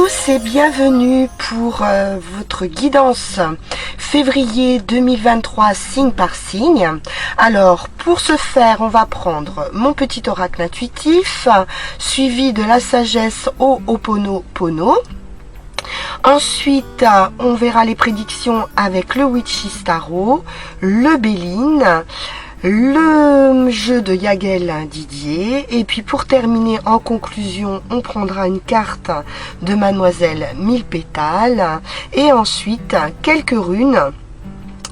tous et bienvenue pour votre guidance février 2023 signe par signe. Alors pour ce faire, on va prendre mon petit oracle intuitif suivi de la sagesse Ho'oponopono. Ensuite, on verra les prédictions avec le Witchy Tarot, le Béline, le jeu de Yagel Didier, et puis pour terminer en conclusion, on prendra une carte de Mademoiselle Mille Pétales, et ensuite quelques runes,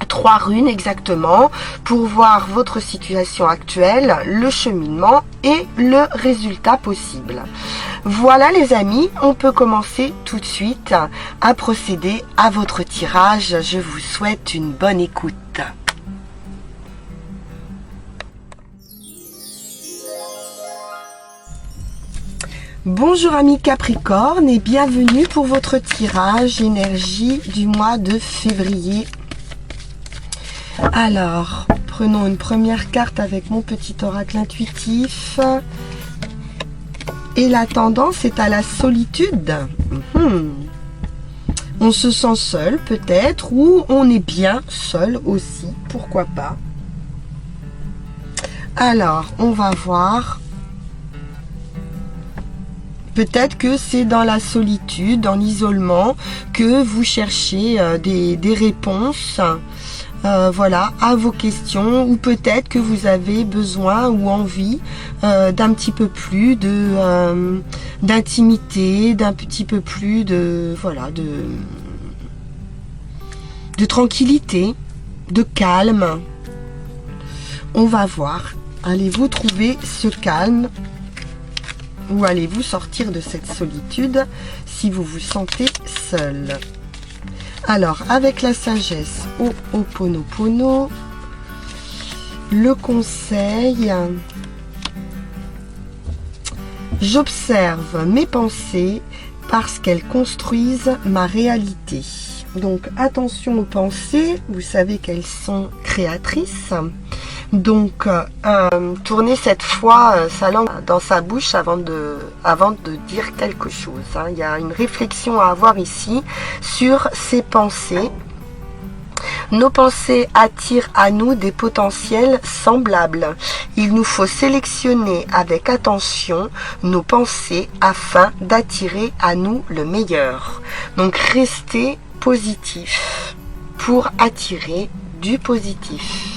3 runes exactement, pour voir votre situation actuelle, le cheminement et le résultat possible. Voilà les amis, on peut commencer tout de suite à procéder à votre tirage. Je vous souhaite une bonne écoute. Bonjour amis Capricorne et bienvenue pour votre tirage énergie du mois de février. Alors, prenons une première carte avec mon petit oracle intuitif. Et la tendance est à la solitude. On se sent seul peut-être, ou on est bien seul aussi, pourquoi pas. Alors, on va voir. Peut-être que c'est dans la solitude, dans l'isolement, que vous cherchez des réponses voilà, à vos questions, ou peut-être que vous avez besoin ou envie d'un petit peu plus d'intimité, d'un petit peu plus de tranquillité, de calme. On va voir. Allez-vous trouver ce calme? Ou allez-vous sortir de cette solitude si vous vous sentez seul? Alors, avec la sagesse Ho'oponopono, le conseil, j'observe mes pensées parce qu'elles construisent ma réalité. Donc, attention aux pensées, vous savez qu'elles sont créatrices. Donc, tournez cette fois sa langue dans sa bouche avant de dire quelque chose. Il y a une réflexion à avoir ici sur ces pensées. Nos pensées attirent à nous des potentiels semblables. Il nous faut sélectionner avec attention nos pensées afin d'attirer à nous le meilleur. Donc, restez positif pour attirer du positif.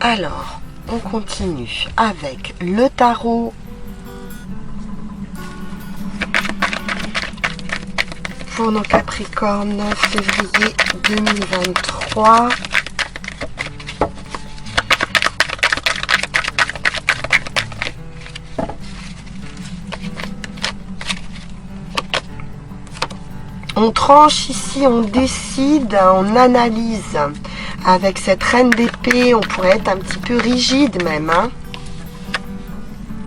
Alors, on continue avec le tarot pour nos Capricornes, février 2023. On tranche ici, on décide, on analyse. Avec cette reine d'épée, on pourrait être un petit peu rigide même.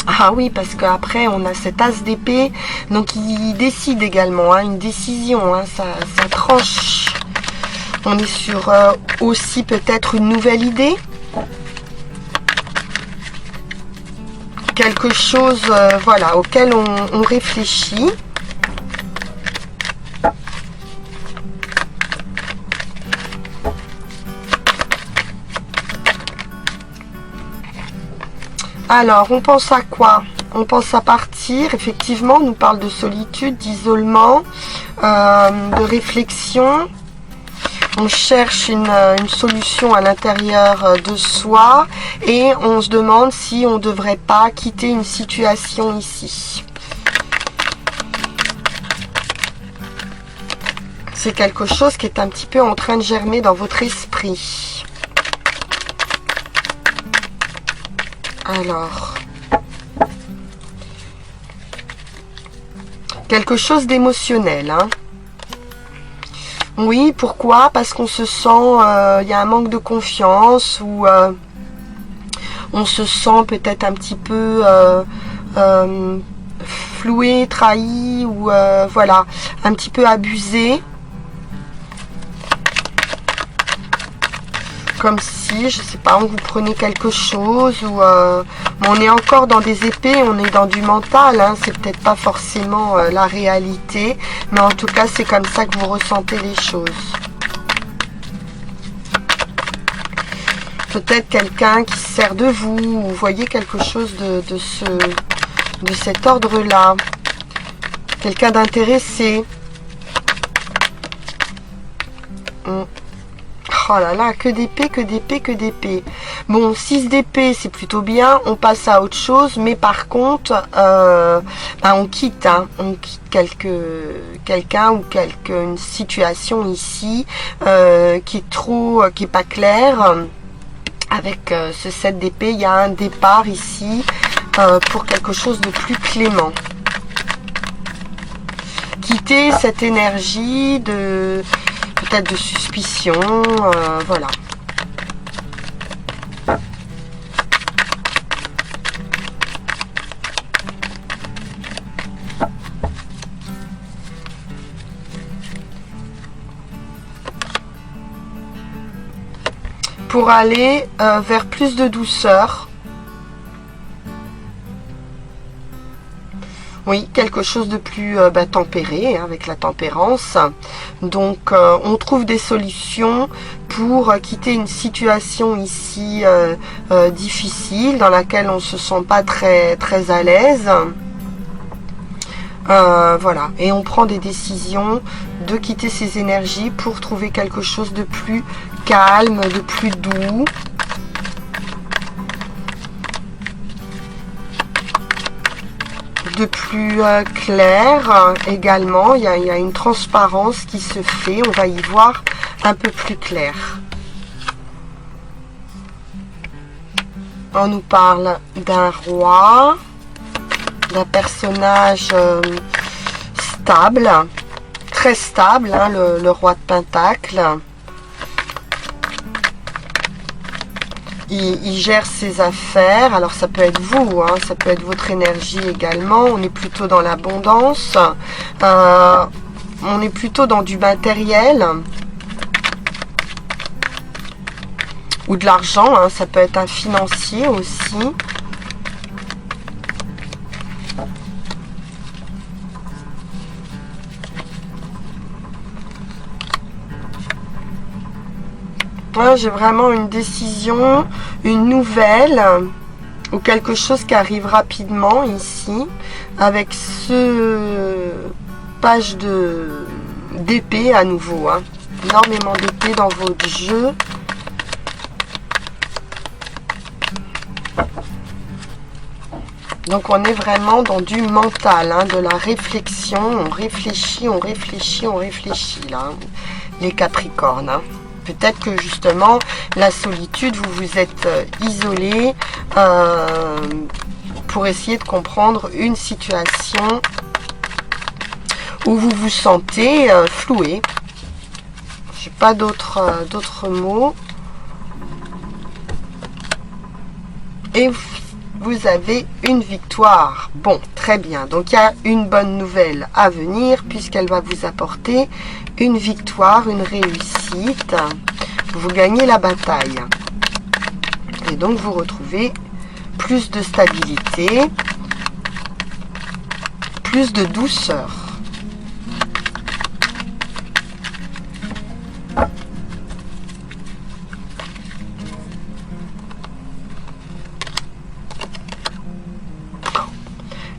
Ah oui, parce qu'après, on a cet as d'épée. Donc, il décide également. Une décision. Ça tranche. On est sur aussi peut-être une nouvelle idée. Quelque chose voilà, auquel on réfléchit. Alors, on pense à quoi? On pense à partir. Effectivement, on nous parle de solitude, d'isolement, de réflexion. On cherche une solution à l'intérieur de soi et on se demande si on ne devrait pas quitter une situation ici. C'est quelque chose qui est un petit peu en train de germer dans votre esprit. Alors, quelque chose d'émotionnel. Oui, pourquoi? Parce qu'on se sent, il y a un manque de confiance ou on se sent peut-être un petit peu floué, trahi ou voilà, un petit peu abusé. Comme si, je sais pas, vous prenez quelque chose ou on est encore dans des épées, on est dans du mental, hein, c'est peut-être pas forcément la réalité, mais en tout cas c'est comme ça que vous ressentez les choses. Peut-être quelqu'un qui se sert de vous, ou vous voyez quelque chose de cet ordre-là. Quelqu'un d'intéressé. Oh là là, que d'épée, que d'épée, que d'épée. Bon, 6 d'épée, c'est plutôt bien. On passe à autre chose. Mais par contre, on quitte. Hein, on quitte quelqu'un ou une situation ici qui est pas claire. Avec ce 7 d'épée, il y a un départ ici pour quelque chose de plus clément. Quitter cette énergie de peut-être de suspicion, voilà. Pour aller vers plus de douceur. Oui, quelque chose de plus tempéré, hein, avec la tempérance. Donc, on trouve des solutions pour quitter une situation ici difficile, dans laquelle on ne se sent pas très, très à l'aise. Voilà, et on prend des décisions de quitter ces énergies pour trouver quelque chose de plus calme, de plus doux. De plus clair également. Il y a une transparence qui se fait. On va y voir un peu plus clair. On nous parle d'un roi, d'un personnage stable, très stable, hein, le roi de Pentacle. Il gère ses affaires, alors ça peut être vous, hein, ça peut être votre énergie également, on est plutôt dans l'abondance, on est plutôt dans du matériel, ou de l'argent, hein, ça peut être un financier aussi. J'ai vraiment une décision, une nouvelle ou quelque chose qui arrive rapidement ici avec ce page d'épée à nouveau. Hein. Énormément d'épée dans votre jeu. Donc on est vraiment dans du mental, hein, de la réflexion. On réfléchit, on réfléchit, on réfléchit là, hein, les Capricornes. Hein. Peut-être que justement, la solitude, vous vous êtes isolé pour essayer de comprendre une situation où vous vous sentez floué. Je n'ai pas d'autres mots. Et vous avez une victoire. Bon, très bien. Donc, il y a une bonne nouvelle à venir puisqu'elle va vous apporter une victoire, une réussite. Vous gagnez la bataille. Et donc, vous retrouvez plus de stabilité, plus de douceur.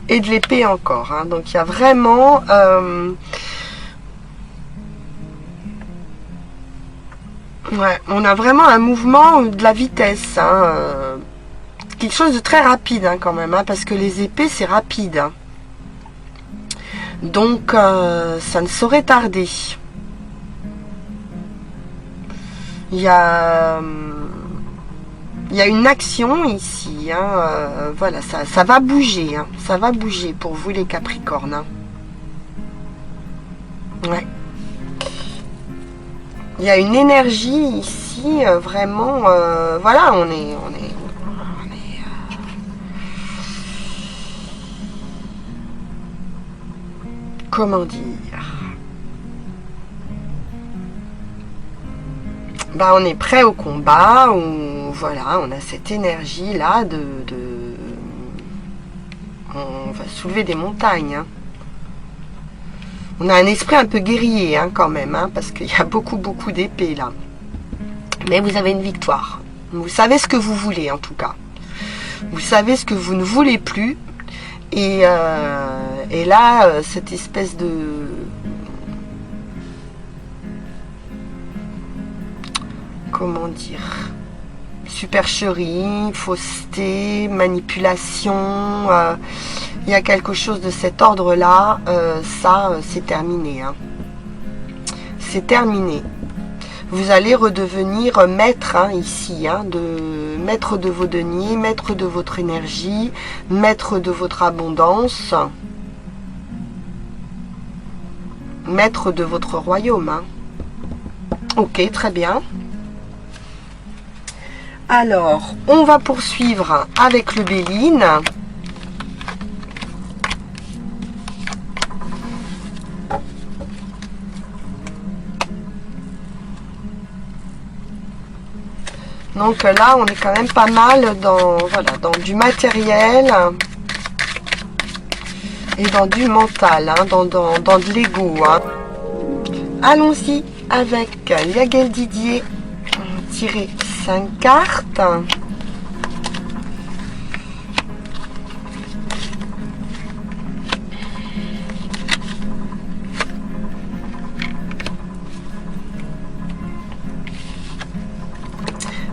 Et de l'épée encore. Hein. Donc, il y a vraiment... ouais, on a vraiment un mouvement de la vitesse. Hein. Quelque chose de très rapide hein, quand même. Hein, parce que les épées, c'est rapide. Hein. Donc, ça ne saurait tarder. Il y a une action ici, hein, voilà, ça va bouger, hein, ça va bouger pour vous les Capricornes. Hein. Ouais. Il y a une énergie ici, vraiment, voilà, on est comment dire, bah, on est prêt au combat, ou voilà, on a cette énergie là on va soulever des montagnes, hein. On a un esprit un peu guerrier, hein, quand même, hein, parce qu'il y a beaucoup d'épées là. Mais vous avez une victoire. Vous savez ce que vous voulez, en tout cas. Vous savez ce que vous ne voulez plus. Et là, cette espèce de... Comment dire, supercherie, fausseté, manipulation, il y a quelque chose de cet ordre-là, ça, c'est terminé, hein. C'est terminé. Vous allez redevenir maître, hein, ici, hein, maître de vos deniers, maître de votre énergie, maître de votre abondance, maître de votre royaume, hein. Ok, très bien. Alors, on va poursuivre avec le Béline. Donc là, on est quand même pas mal dans, voilà, dans du matériel et dans du mental, hein, dans de l'ego, hein. Allons-y avec Yaguel Didier. On va tirer 5 cartes.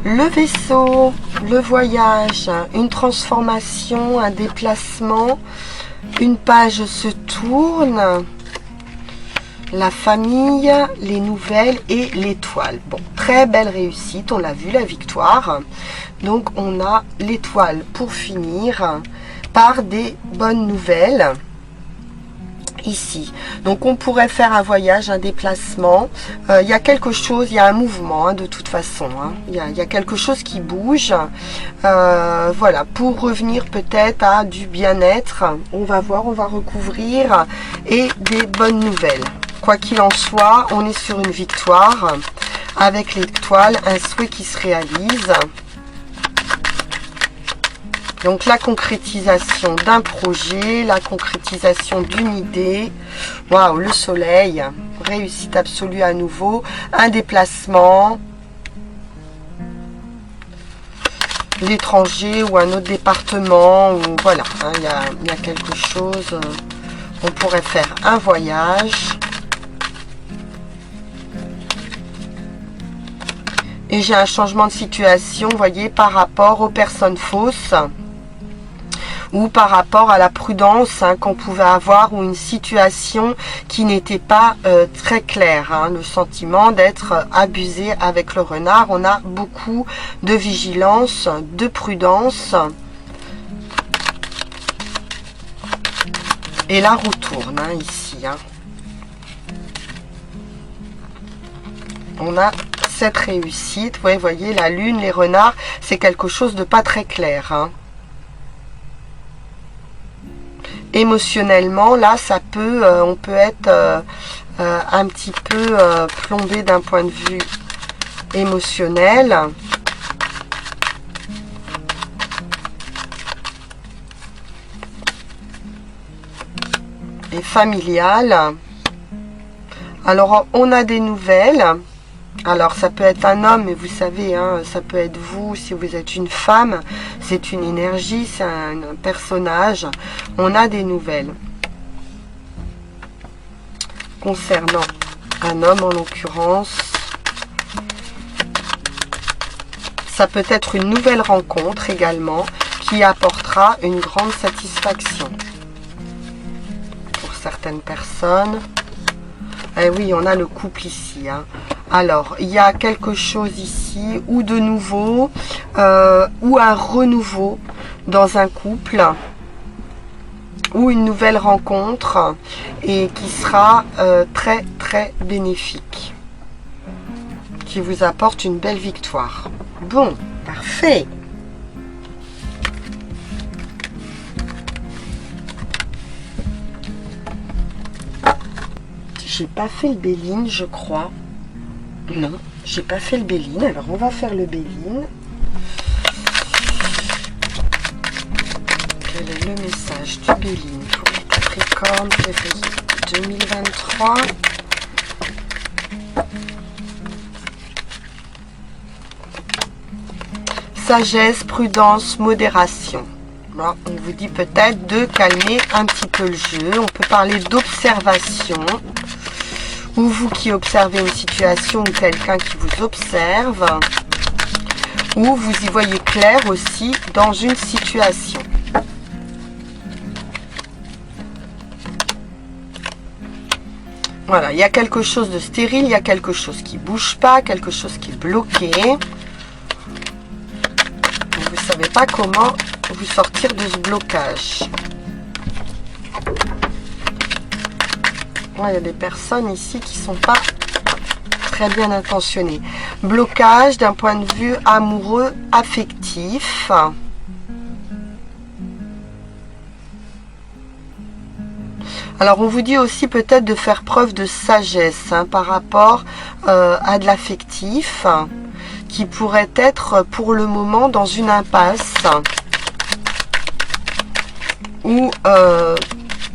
Le vaisseau, le voyage, une transformation, un déplacement, une page se tourne, la famille, les nouvelles et l'étoile. Bon, très belle réussite, on l'a vu, la victoire. Donc on a l'étoile pour finir par des bonnes nouvelles. Ici, donc on pourrait faire un voyage, un déplacement, il y a quelque chose, il y a un mouvement, hein, de toute façon, hein. Il y a quelque chose qui bouge, voilà, pour revenir peut-être à du bien-être, on va voir, on va recouvrir, et des bonnes nouvelles. Quoi qu'il en soit, on est sur une victoire, avec l'étoile, un souhait qui se réalise. Donc la concrétisation d'un projet, la concrétisation d'une idée. Waouh, le soleil, réussite absolue à nouveau, un déplacement, l'étranger ou un autre département, ou voilà, hein, il y a quelque chose, on pourrait faire un voyage. Et j'ai un changement de situation, vous voyez, par rapport aux personnes fausses, ou par rapport à la prudence, hein, qu'on pouvait avoir, ou une situation qui n'était pas très claire, hein, le sentiment d'être abusé avec le renard. On a beaucoup de vigilance, de prudence, et la roue tourne, hein, ici, hein. On a cette réussite, vous voyez, la lune, les renards, c'est quelque chose de pas très clair, hein. Émotionnellement, là, ça peut, on peut être un petit peu plombé d'un point de vue émotionnel. Et familial. Alors, on a des nouvelles. Alors, ça peut être un homme, mais vous savez, hein, ça peut être vous, si vous êtes une femme, c'est une énergie, c'est un personnage. On a des nouvelles concernant un homme, en l'occurrence. Ça peut être une nouvelle rencontre également, qui apportera une grande satisfaction pour certaines personnes. Eh oui, on a le couple ici, hein. Alors, il y a quelque chose ici, ou de nouveau, ou un renouveau dans un couple, ou une nouvelle rencontre, et qui sera très très bénéfique, qui vous apporte une belle victoire. Bon, parfait. J'ai pas fait le Béline, je crois. Non, J'ai pas fait le Béline, alors on va faire le Béline. Quel est le message du Béline pour les Capricornes, février 2023? Sagesse, prudence, modération. Bon, on vous dit peut-être de calmer un petit peu le jeu. On peut parler d'observation. Ou vous qui observez une situation ou quelqu'un qui vous observe. Ou vous y voyez clair aussi dans une situation. Voilà, il y a quelque chose de stérile, il y a quelque chose qui ne bouge pas, quelque chose qui est bloqué. Vous ne savez pas comment vous sortir de ce blocage. Il y a des personnes ici qui ne sont pas très bien intentionnées. Blocage d'un point de vue amoureux, affectif. Alors, on vous dit aussi peut-être de faire preuve de sagesse par rapport à de l'affectif qui pourrait être pour le moment dans une impasse ou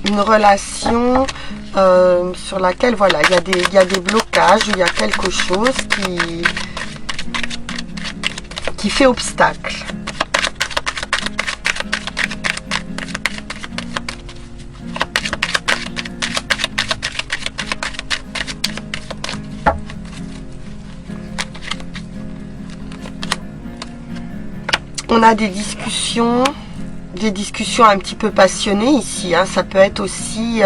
une relation sur laquelle voilà, il y a des blocages, il y a quelque chose qui fait obstacle. On a des discussions un petit peu passionnées ici. Ça peut être aussi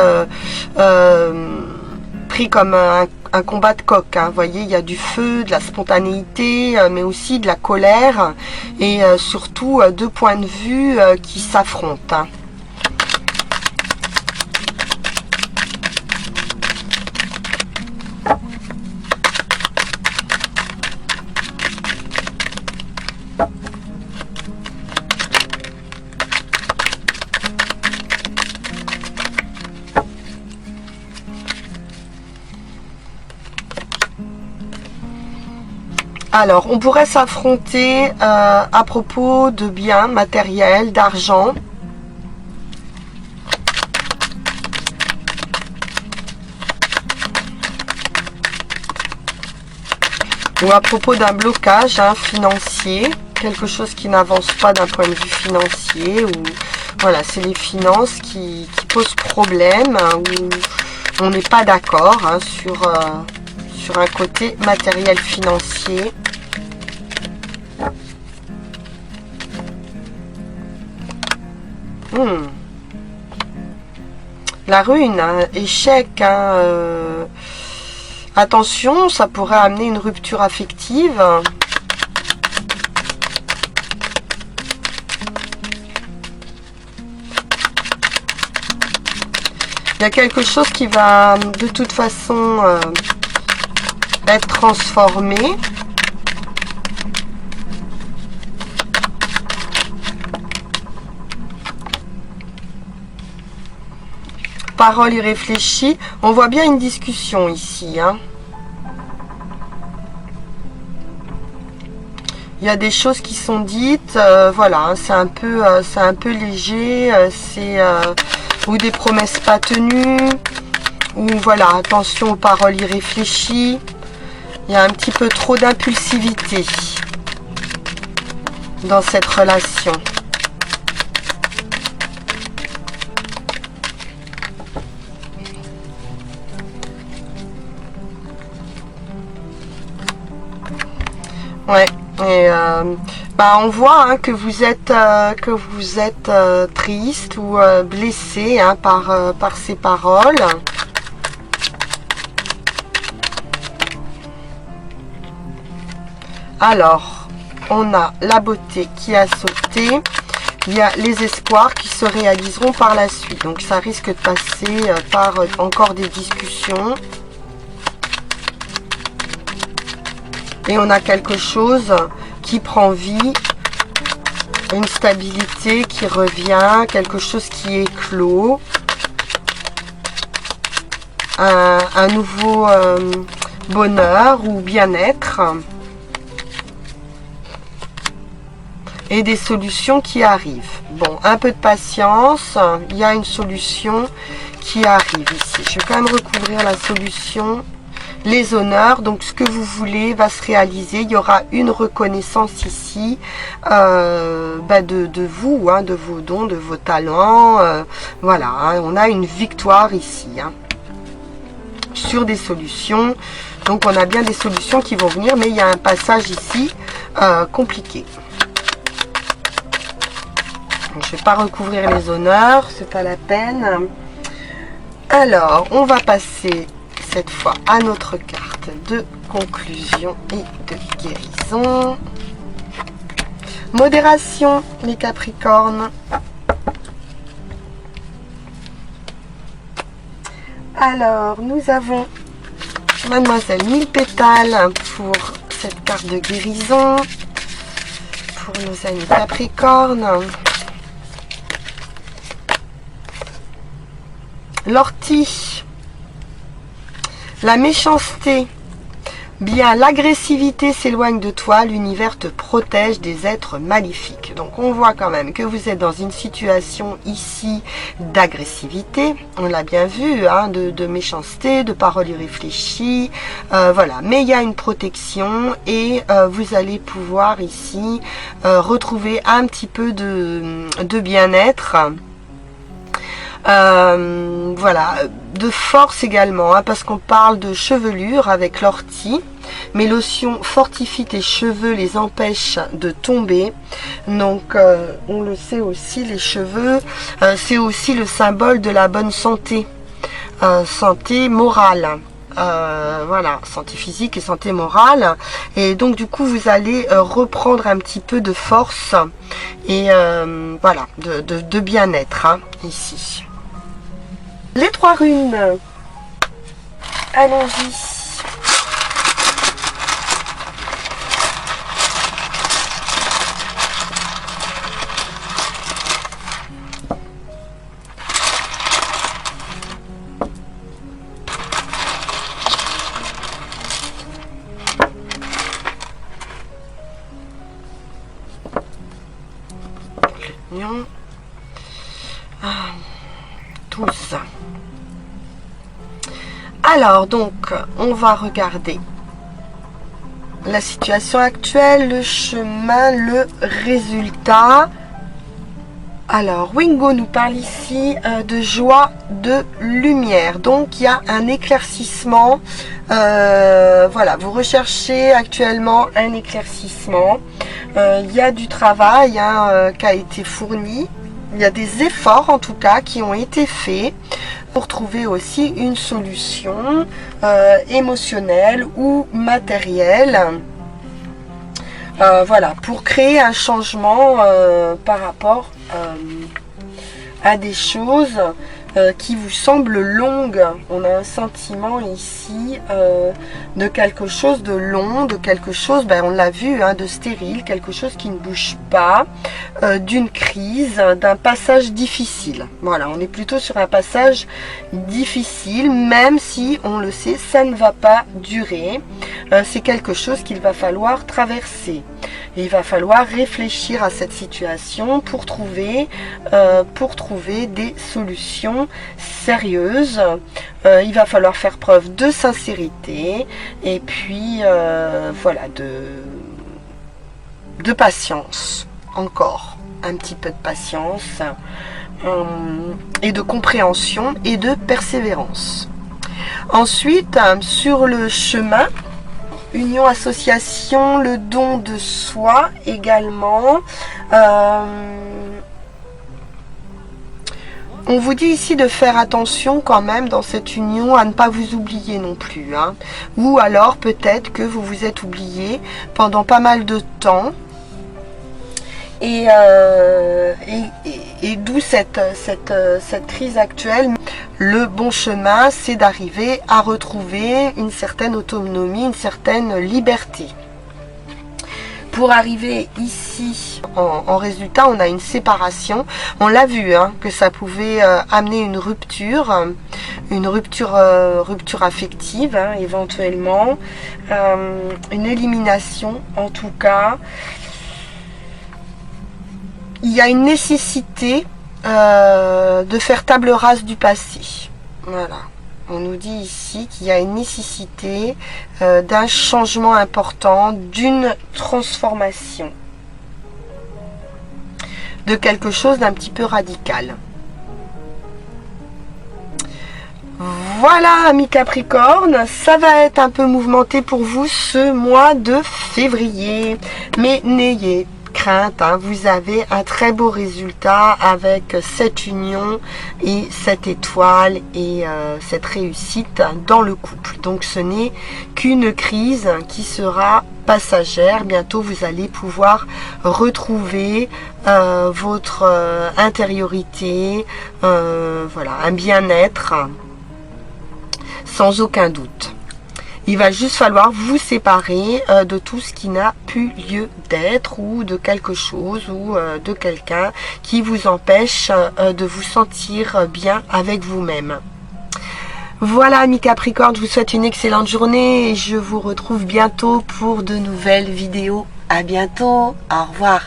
pris comme un combat de coq. Vous voyez, il y a du feu, de la spontanéité, mais aussi de la colère et surtout deux points de vue qui s'affrontent. Alors, on pourrait s'affronter à propos de biens matériels, d'argent. Ou à propos d'un blocage financier, quelque chose qui n'avance pas d'un point de vue financier. Ou voilà, c'est les finances qui posent problème, où on n'est pas d'accord sur un côté matériel financier. La rune, échec. Attention, ça pourrait amener une rupture affective. Il y a quelque chose qui va de toute façon être transformé. Parole irréfléchie. On voit bien une discussion ici. Il y a des choses qui sont dites. Voilà, c'est un peu léger. Ou des promesses pas tenues. Ou voilà, attention aux paroles irréfléchies. Il y a un petit peu trop d'impulsivité dans cette relation. Ouais, et on voit que vous êtes triste ou blessé par ces paroles. Alors, on a la beauté qui a sauté. Il y a les espoirs qui se réaliseront par la suite. Donc, ça risque de passer par encore des discussions. Et on a quelque chose qui prend vie, une stabilité qui revient, quelque chose qui éclot, un nouveau bonheur ou bien-être. Et des solutions qui arrivent. Bon, un peu de patience, il y a une solution qui arrive ici. Je vais quand même recouvrir la solution. Les honneurs, donc ce que vous voulez va se réaliser. Il y aura une reconnaissance ici de vous, hein, de vos dons, de vos talents. Voilà, hein, on a une victoire ici hein, sur des solutions. Donc on a bien des solutions qui vont venir, mais il y a un passage ici compliqué. Donc, je ne vais pas recouvrir les honneurs, c'est pas la peine. Alors, on va passer cette fois à notre carte de conclusion et de guérison. Modération, les Capricornes. Alors, nous avons Mademoiselle 1000 pétales pour cette carte de guérison. Pour nos amis Capricornes. L'ortie, la méchanceté, bien l'agressivité s'éloigne de toi, l'univers te protège des êtres maléfiques. Donc on voit quand même que vous êtes dans une situation ici d'agressivité, on l'a bien vu, hein, de méchanceté, de paroles irréfléchies, voilà. Mais il y a une protection et vous allez pouvoir ici retrouver un petit peu de bien-être. Voilà, de force également, hein, parce qu'on parle de chevelure avec l'ortie, mais lotion fortifie tes cheveux, les empêche de tomber. Donc on le sait aussi, les cheveux, c'est aussi le symbole de la bonne santé, santé morale. Voilà, santé physique et santé morale, et donc du coup vous allez reprendre un petit peu de force et voilà, de bien-être hein, ici. Les 3 runes, allons-y. L'union. 12. Alors, donc, on va regarder la situation actuelle, le chemin, le résultat. Alors, Wingo nous parle ici de joie, de lumière. Donc, il y a un éclaircissement. Voilà, vous recherchez actuellement un éclaircissement. Il y a du travail hein, qui a été fourni. Il y a des efforts, en tout cas, qui ont été faits pour trouver aussi une solution émotionnelle ou matérielle. Voilà, pour créer un changement par rapport à des choses qui vous semblent longues. On a un sentiment ici de quelque chose de long, de quelque chose, ben, on l'a vu, hein, de stérile, quelque chose qui ne bouge pas, d'une crise, d'un passage difficile. Voilà, on est plutôt sur un passage difficile, même si, on le sait, ça ne va pas durer. C'est quelque chose qu'il va falloir traverser. Et il va falloir réfléchir à cette situation pour trouver des solutions sérieuses. Il va falloir faire preuve de sincérité et puis voilà, de patience, encore un petit peu de patience et de compréhension et de persévérance. Ensuite, sur le chemin, union, association, le don de soi également. On vous dit ici de faire attention quand même dans cette union à ne pas vous oublier non plus. Hein. Ou alors peut-être que vous vous êtes oublié pendant pas mal de temps. Et d'où cette crise actuelle. Le bon chemin, c'est d'arriver à retrouver une certaine autonomie, une certaine liberté. Pour arriver ici, en résultat, on a une séparation. On l'a vu, hein, que ça pouvait amener une rupture une rupture, rupture affective, hein, éventuellement, une élimination en tout cas. Il y a une nécessité de faire table rase du passé. Voilà. On nous dit ici qu'il y a une nécessité d'un changement important, d'une transformation, de quelque chose d'un petit peu radical. Voilà, amis Capricorne, ça va être un peu mouvementé pour vous ce mois de février. Mais n'ayez crainte, hein, vous avez un très beau résultat avec cette union et cette étoile et cette réussite dans le couple. Donc ce n'est qu'une crise qui sera passagère. Bientôt vous allez pouvoir retrouver votre intériorité, voilà, un bien-être sans aucun doute. Il va juste falloir vous séparer de tout ce qui n'a plus lieu d'être ou de quelque chose ou de quelqu'un qui vous empêche de vous sentir bien avec vous-même. Voilà, amis Capricorne, je vous souhaite une excellente journée et je vous retrouve bientôt pour de nouvelles vidéos. À bientôt, au revoir.